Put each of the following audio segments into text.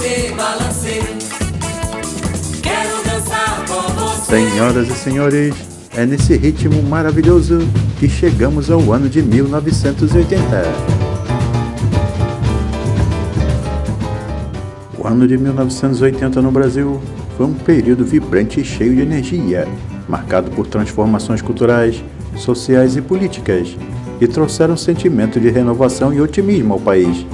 balancê, balancê. Quero dançar com você. Senhoras e senhores, é nesse ritmo maravilhoso que chegamos ao ano de 1980. O ano de 1980 no Brasil foi um período vibrante e cheio de energia, marcado por transformações culturais, sociais e políticas, que trouxeram um sentimento de renovação e otimismo ao país.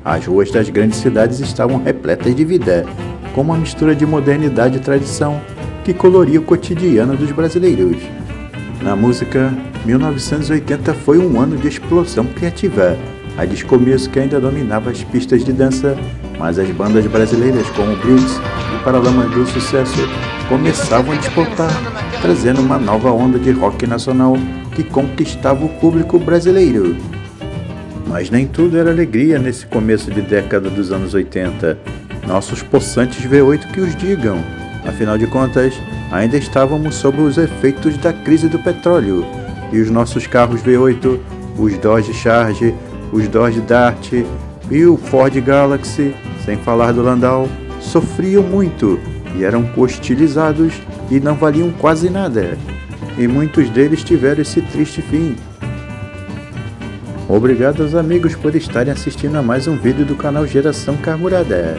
As ruas das grandes cidades estavam repletas de vida, com uma mistura de modernidade e tradição que coloria o cotidiano dos brasileiros. Na música, 1980 foi um ano de explosão criativa. A disco music ainda dominava as pistas de dança, mas as bandas brasileiras como Brits e Paralamas do Sucesso começavam a despontar, trazendo uma nova onda de rock nacional que conquistava o público brasileiro. Mas nem tudo era alegria nesse começo de década dos anos 80. Nossos possantes V8 que os digam. Afinal de contas, ainda estávamos sob os efeitos da crise do petróleo, e os nossos carros V8, os Dodge Charge, os Dodge Dart e o Ford Galaxy, sem falar do Landau, sofriam muito e eram hostilizados e não valiam quase nada. E muitos deles tiveram esse triste fim. Obrigado aos amigos por estarem assistindo a mais um vídeo do canal Geração Carburada.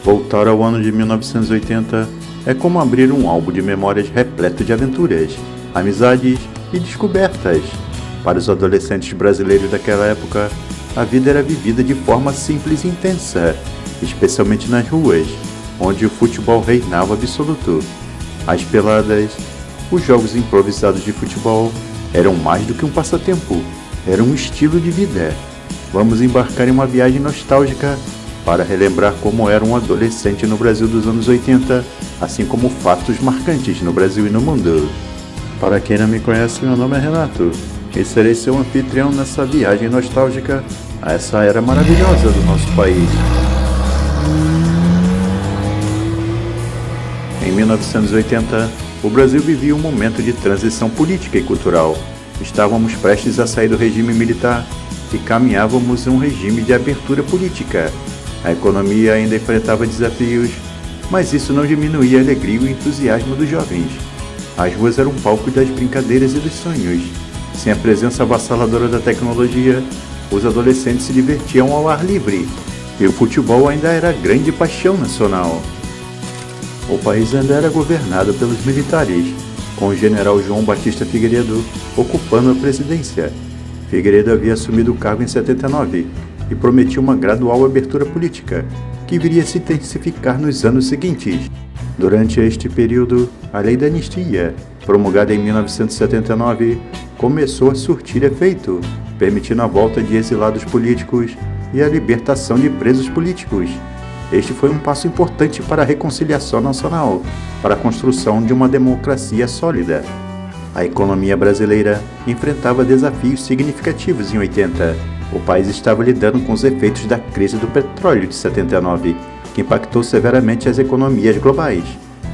Voltar ao ano de 1980 é como abrir um álbum de memórias repleto de aventuras, amizades e descobertas. Para os adolescentes brasileiros daquela época, a vida era vivida de forma simples e intensa, especialmente nas ruas, onde o futebol reinava absoluto. As peladas, os jogos improvisados de futebol eram mais do que um passatempo, eram um estilo de vida. Vamos embarcar em uma viagem nostálgica para relembrar como era um adolescente no Brasil dos anos 80, assim como fatos marcantes no Brasil e no mundo. Para quem não me conhece, meu nome é Renato, e serei seu anfitrião nessa viagem nostálgica a essa era maravilhosa do nosso país. Em 1980, o Brasil vivia um momento de transição política e cultural. Estávamos prestes a sair do regime militar e caminhávamos em um regime de abertura política. A economia ainda enfrentava desafios, mas isso não diminuía a alegria e o entusiasmo dos jovens. As ruas eram palco das brincadeiras e dos sonhos. Sem a presença avassaladora da tecnologia, os adolescentes se divertiam ao ar livre, e o futebol ainda era a grande paixão nacional. O país ainda era governado pelos militares, com o general João Batista Figueiredo ocupando a presidência. Figueiredo havia assumido o cargo em 79, e prometia uma gradual abertura política, que viria a se intensificar nos anos seguintes. Durante este período, a Lei da Anistia, promulgada em 1979, começou a surtir efeito, permitindo a volta de exilados políticos e a libertação de presos políticos. Este foi um passo importante para a reconciliação nacional, para a construção de uma democracia sólida. A economia brasileira enfrentava desafios significativos em 80. O país estava lidando com os efeitos da crise do petróleo de 79, que impactou severamente as economias globais.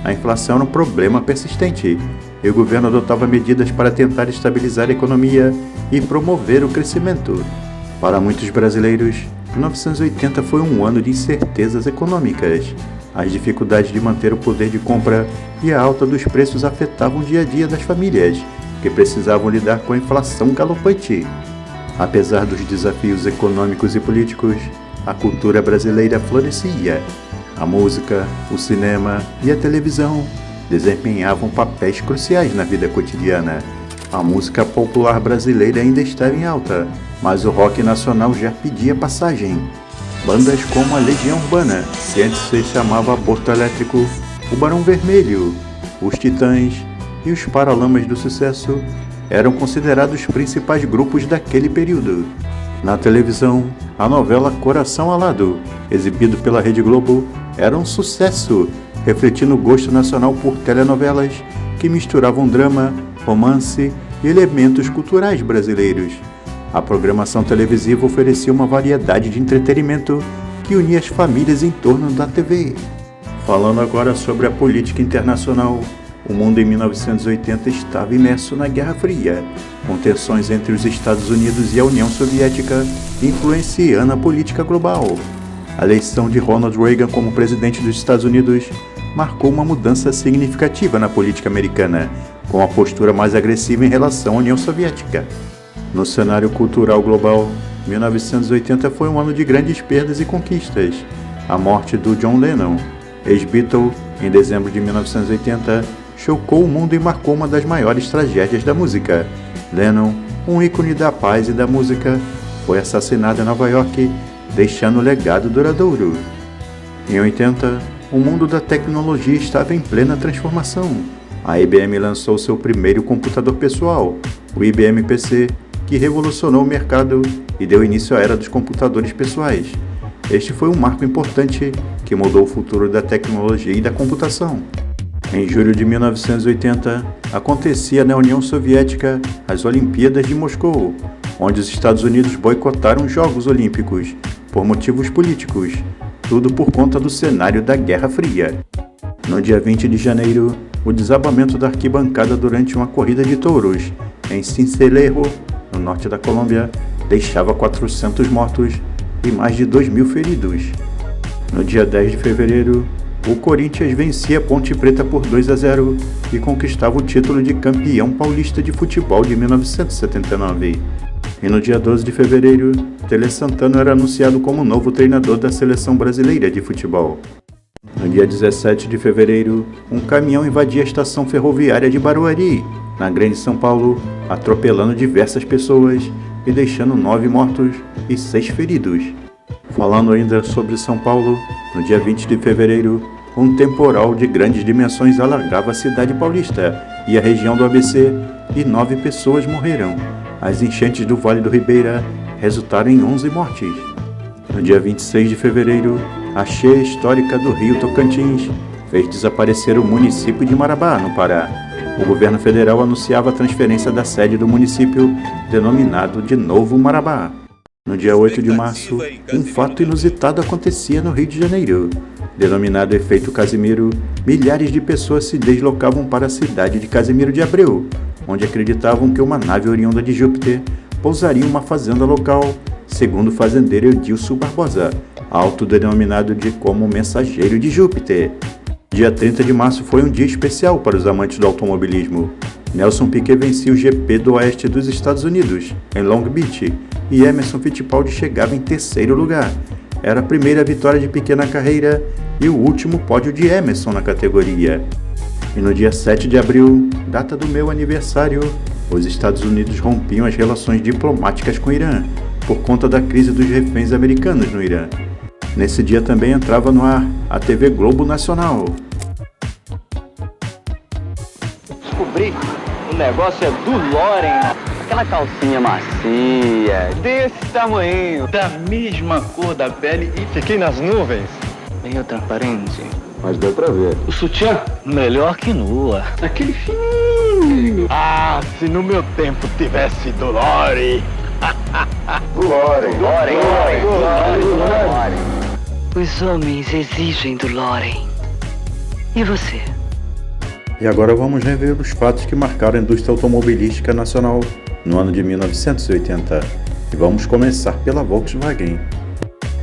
A inflação era um problema persistente, e o governo adotava medidas para tentar estabilizar a economia e promover o crescimento. Para muitos brasileiros, 1980 foi um ano de incertezas econômicas. As dificuldades de manter o poder de compra e a alta dos preços afetavam o dia a dia das famílias, que precisavam lidar com a inflação galopante. Apesar dos desafios econômicos e políticos, a cultura brasileira florescia. A música, o cinema e a televisão desempenhavam papéis cruciais na vida cotidiana. A música popular brasileira ainda estava em alta, mas o rock nacional já pedia passagem. Bandas como a Legião Urbana, que antes se chamava Aborto Elétrico, o Barão Vermelho, os Titãs e os Paralamas do Sucesso eram considerados os principais grupos daquele período. Na televisão, a novela Coração Alado, exibido pela Rede Globo, era um sucesso, refletindo o gosto nacional por telenovelas que misturavam drama, romance e elementos culturais brasileiros. A programação televisiva oferecia uma variedade de entretenimento que unia as famílias em torno da TV. Falando agora sobre a política internacional, o mundo em 1980 estava imerso na Guerra Fria, com tensões entre os Estados Unidos e a União Soviética influenciando a política global. A eleição de Ronald Reagan como presidente dos Estados Unidos marcou uma mudança significativa na política americana, com a postura mais agressiva em relação à União Soviética. No cenário cultural global, 1980 foi um ano de grandes perdas e conquistas. A morte do John Lennon, ex-Beatle, em dezembro de 1980, chocou o mundo e marcou uma das maiores tragédias da música. Lennon, um ícone da paz e da música, foi assassinado em Nova York, deixando um legado duradouro. Em 80, o mundo da tecnologia estava em plena transformação. A IBM lançou seu primeiro computador pessoal, o IBM PC, que revolucionou o mercado e deu início à era dos computadores pessoais. Este foi um marco importante que mudou o futuro da tecnologia e da computação. Em julho de 1980, acontecia na União Soviética as Olimpíadas de Moscou, onde os Estados Unidos boicotaram os Jogos Olímpicos por motivos políticos, tudo por conta do cenário da Guerra Fria. No dia 20 de janeiro, o desabamento da arquibancada durante uma corrida de touros em Sincelejo, no norte da Colômbia, deixava 400 mortos e mais de 2.000 feridos. No dia 10 de fevereiro, o Corinthians vencia a Ponte Preta por 2-0 e conquistava o título de campeão paulista de futebol de 1979. E no dia 12 de fevereiro, Tele Santana era anunciado como novo treinador da seleção brasileira de futebol. No dia 17 de fevereiro, um caminhão invadia a estação ferroviária de Barueri, na Grande São Paulo, atropelando diversas pessoas e deixando 9 mortos e 6 feridos. Falando ainda sobre São Paulo, no dia 20 de fevereiro, um temporal de grandes dimensões alagava a cidade paulista e a região do ABC e 9 pessoas morreram. As enchentes do Vale do Ribeira resultaram em 11 mortes. No dia 26 de fevereiro, a cheia histórica do Rio Tocantins fez desaparecer o município de Marabá, no Pará. O governo federal anunciava a transferência da sede do município, denominado de Novo Marabá. No dia 8 de março, um fato inusitado acontecia no Rio de Janeiro. Denominado Efeito Casimiro, milhares de pessoas se deslocavam para a cidade de Casimiro de Abreu, onde acreditavam que uma nave oriunda de Júpiter pousaria em uma fazenda local, segundo o fazendeiro Edilson Barbosa, autodenominado de como Mensageiro de Júpiter. Dia 30 de março foi um dia especial para os amantes do automobilismo. Nelson Piquet vencia o GP do Oeste dos Estados Unidos, em Long Beach, e Emerson Fittipaldi chegava em terceiro lugar. Era a primeira vitória de Piquet na carreira e o último pódio de Emerson na categoria. E no dia 7 de abril, data do meu aniversário, os Estados Unidos rompiam as relações diplomáticas com o Irã, por conta da crise dos reféns americanos no Irã. Nesse dia também entrava no ar a TV Globo Nacional. Descobri, o negócio é do Loren. Aquela calcinha macia, desse tamanho, da mesma cor da pele e fiquei nas nuvens. Meio transparente. Mas deu pra ver. O sutiã, melhor que nua. Aquele fininho. Ah, se no meu tempo tivesse do Loren. Loren. Os homens exigem do Loren. E você? E agora vamos rever os fatos que marcaram a indústria automobilística nacional no ano de 1980. E vamos começar pela Volkswagen.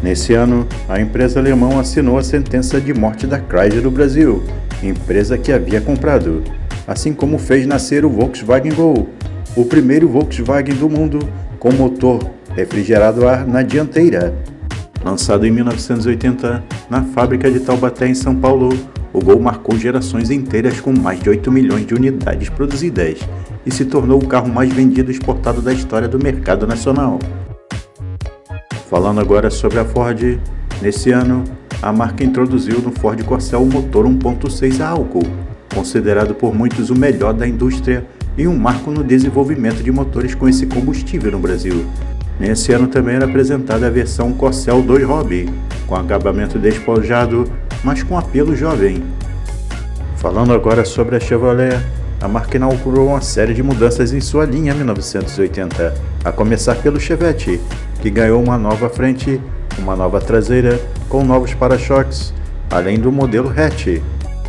Nesse ano, a empresa alemã assinou a sentença de morte da Chrysler do Brasil, empresa que havia comprado, assim como fez nascer o Volkswagen Gol, o primeiro Volkswagen do mundo com motor refrigerado a ar na dianteira. Lançado em 1980 na fábrica de Taubaté, em São Paulo, o Gol marcou gerações inteiras com mais de 8 milhões de unidades produzidas e se tornou o carro mais vendido e exportado da história do mercado nacional. Falando agora sobre a Ford, nesse ano, a marca introduziu no Ford Corcel o motor 1.6 a álcool, considerado por muitos o melhor da indústria e um marco no desenvolvimento de motores com esse combustível no Brasil. Nesse ano também era apresentada a versão Corcel 2 Hobby, com acabamento despojado, mas com apelo jovem. Falando agora sobre a Chevrolet, a marca inaugurou uma série de mudanças em sua linha 1980, a começar pelo Chevette, que ganhou uma nova frente uma nova traseira com novos para-choques, além do modelo hatch.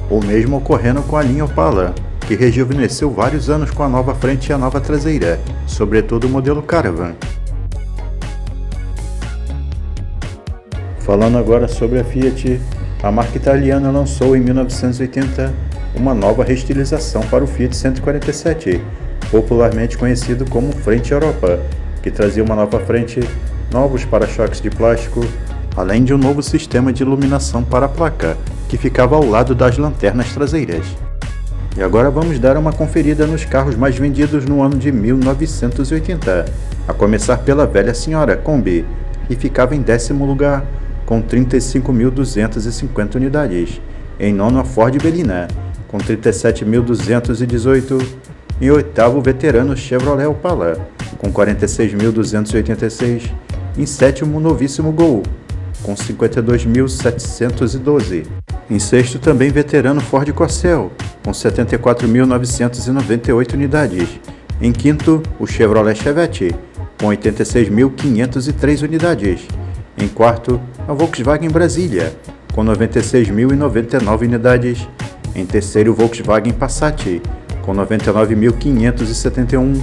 O mesmo ocorrendo com a linha Opala, que rejuvenesceu vários anos com a nova frente e a nova traseira, sobretudo o modelo Caravan. Falando agora sobre a Fiat, a marca italiana lançou em 1980 uma nova reestilização para o Fiat 147, popularmente conhecido como Frente Europa, que trazia uma nova frente, novos para-choques de plástico, além de um novo sistema de iluminação para a placa, que ficava ao lado das lanternas traseiras. E agora vamos dar uma conferida nos carros mais vendidos no ano de 1980, a começar pela velha senhora Kombi, que ficava em 10º lugar, com 35.250 unidades. Em nono, a Ford Belina, com 37.218. Em oitavo, o veterano Chevrolet Opala, com 46.286. Em sétimo, o novíssimo Gol, com 52.712. Em sexto, também veterano Ford Corcel, com 74.998 unidades. Em quinto, o Chevrolet Chevette, com 86.503 unidades. Em quarto, a Volkswagen Brasília, com 96.099 unidades. Em terceiro, o Volkswagen Passat, com 99.571.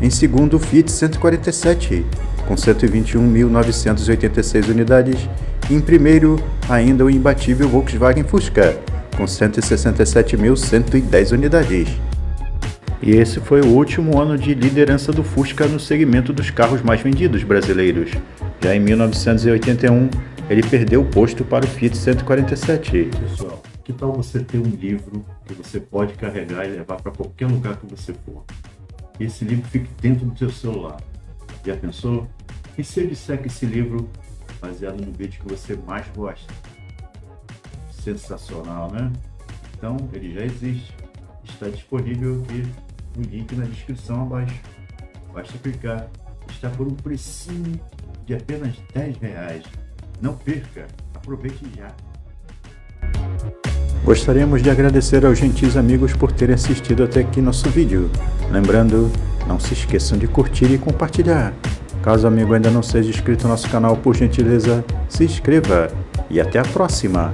Em segundo, o Fiat 147, com 121.986 unidades. E em primeiro, ainda o imbatível Volkswagen Fusca, com 167.110 unidades. E esse foi o último ano de liderança do Fusca no segmento dos carros mais vendidos brasileiros. Já em 1981, ele perdeu o posto para o Fiat 147. Pessoal, que tal você ter um livro que você pode carregar e levar para qualquer lugar que você for? E esse livro fique dentro do seu celular. Já pensou? E se eu disser que esse livro, baseado no vídeo que você mais gosta? Sensacional, né? Então, ele já existe. Está disponível aqui no link na descrição abaixo. Basta clicar. Está por um precinho de apenas R$10. Não perca, aproveite já. Gostaríamos de agradecer aos gentis amigos por terem assistido até aqui nosso vídeo. Lembrando, não se esqueçam de curtir e compartilhar. Caso o amigo ainda não seja inscrito no nosso canal, por gentileza, se inscreva. E até a próxima!